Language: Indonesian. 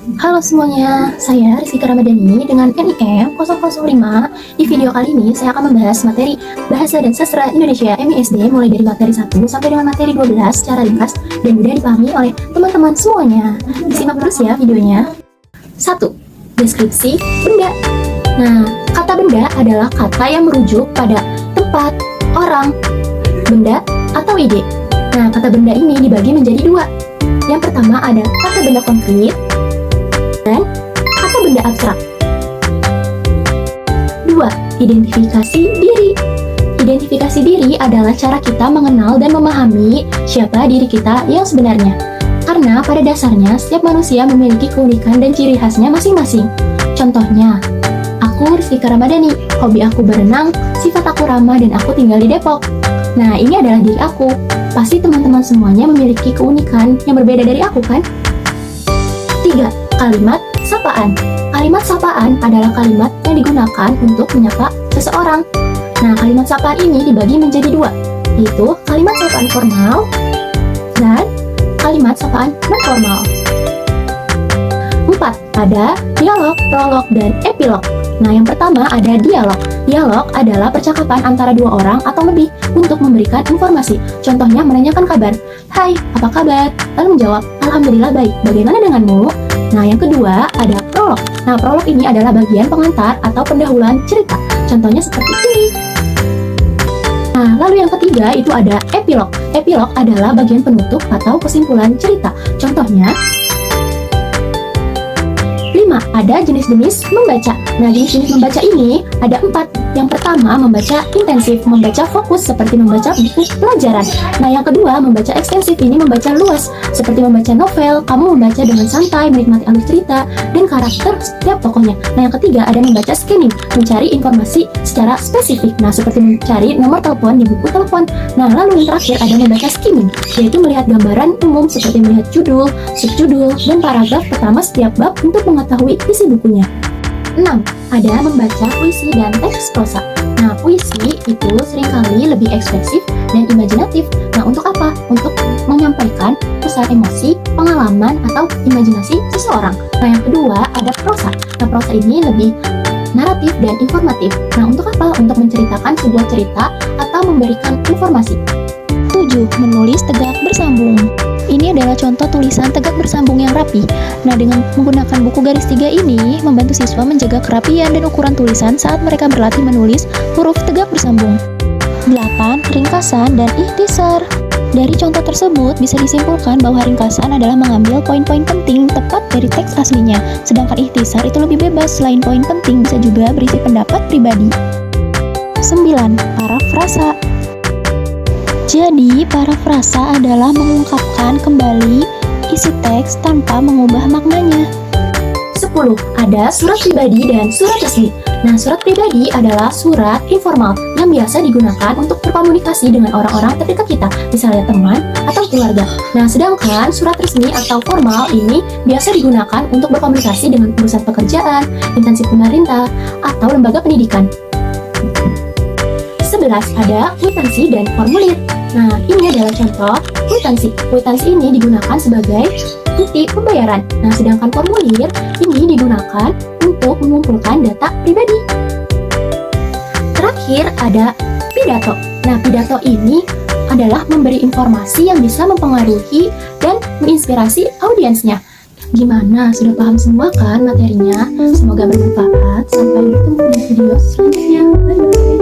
Halo semuanya, saya Rizky Ramadhani dengan NIM 005. Di video kali ini saya akan membahas materi Bahasa dan Sastra Indonesia MISD mulai dari materi 1 sampai dengan materi 12 secara ringkas dan mudah dipahami oleh teman-teman semuanya. Disimak terus ya videonya. 1. Deskripsi benda. Nah, kata benda adalah kata yang merujuk pada tempat, orang, benda, atau ide. Nah, kata benda ini dibagi menjadi dua. Yang pertama ada kata benda konkret dan kata benda abstrak. 2. Identifikasi diri. Identifikasi diri adalah cara kita mengenal dan memahami siapa diri kita yang sebenarnya. Karena pada dasarnya setiap manusia memiliki keunikan dan ciri khasnya masing-masing. Contohnya, aku Rizky Ramadhani, hobi aku berenang, sifat aku ramah dan aku tinggal di Depok. Nah, ini adalah diri aku. Pasti teman-teman semuanya memiliki keunikan yang berbeda dari aku kan? 3. Kalimat sapaan. Kalimat sapaan adalah kalimat yang digunakan untuk menyapa seseorang. Nah, kalimat sapaan ini dibagi menjadi dua, yaitu kalimat sapaan formal dan kalimat sapaan non-formal. 4. Ada dialog, prolog, dan epilog. Nah, yang pertama ada dialog. Dialog adalah percakapan antara dua orang atau lebih untuk memberikan informasi. Contohnya menanyakan kabar. Hai, apa kabar? Lalu menjawab, Alhamdulillah baik. Bagaimana denganmu? Nah, yang kedua ada prolog. Nah, prolog ini adalah bagian pengantar atau pendahuluan cerita. Contohnya seperti ini. Nah, lalu yang ketiga itu ada epilog. Epilog adalah bagian penutup atau kesimpulan cerita. Contohnya 5. Ada jenis-jenis membaca. Nah, jenis-jenis membaca ini ada 4. Yang pertama, membaca intensif, membaca fokus seperti membaca buku pelajaran. Nah, yang kedua, membaca ekstensif, ini membaca luas seperti membaca novel, kamu membaca dengan santai, menikmati alur cerita dan karakter setiap tokohnya. Nah, yang ketiga, ada membaca scanning, mencari informasi secara spesifik. Nah, seperti mencari nomor telepon di buku telepon. Nah, lalu yang terakhir ada membaca skimming, yaitu melihat gambaran umum seperti melihat judul, subjudul, dan paragraf pertama setiap bab untuk mengetahui isi bukunya. 6. Ada membaca puisi dan teks prosa. Nah, puisi itu seringkali lebih ekspresif dan imajinatif. Nah, untuk apa? Untuk menyampaikan pesan emosi, pengalaman, atau imajinasi seseorang. Nah, yang kedua ada prosa. Nah, prosa ini lebih naratif dan informatif. Nah, untuk apa? Untuk menceritakan sebuah cerita atau memberikan informasi. 7. Menulis tegak bersambung. Ini adalah contoh tulisan tegak bersambung yang rapi. Nah, dengan menggunakan buku garis 3 ini, membantu siswa menjaga kerapian dan ukuran tulisan saat mereka berlatih menulis huruf tegak bersambung. 8. Ringkasan dan ikhtisar. Dari contoh tersebut, bisa disimpulkan bahwa ringkasan adalah mengambil poin-poin penting tepat dari teks aslinya, sedangkan ikhtisar itu lebih bebas, selain poin penting bisa juga berisi pendapat pribadi. 9. Parafrasa. Jadi, parafrasa adalah mengungkapkan kembali isi teks tanpa mengubah maknanya. 10. Ada surat pribadi dan surat resmi. Nah, surat pribadi adalah surat informal yang biasa digunakan untuk berkomunikasi dengan orang-orang terdekat kita, misalnya teman atau keluarga. Nah, sedangkan surat resmi atau formal ini biasa digunakan untuk berkomunikasi dengan perusahaan pekerjaan, instansi pemerintah, atau lembaga pendidikan. 11. Ada kwitansi dan formulir. Nah, ini adalah contoh kwitansi. Kwitansi ini digunakan sebagai bukti pembayaran. Nah, sedangkan formulir ini digunakan untuk mengumpulkan data pribadi. Terakhir ada pidato. Nah, pidato ini adalah memberi informasi yang bisa mempengaruhi dan menginspirasi audiensnya. Gimana? Sudah paham semua kan materinya? Semoga bermanfaat. Sampai bertemu di video selanjutnya. Bye-bye.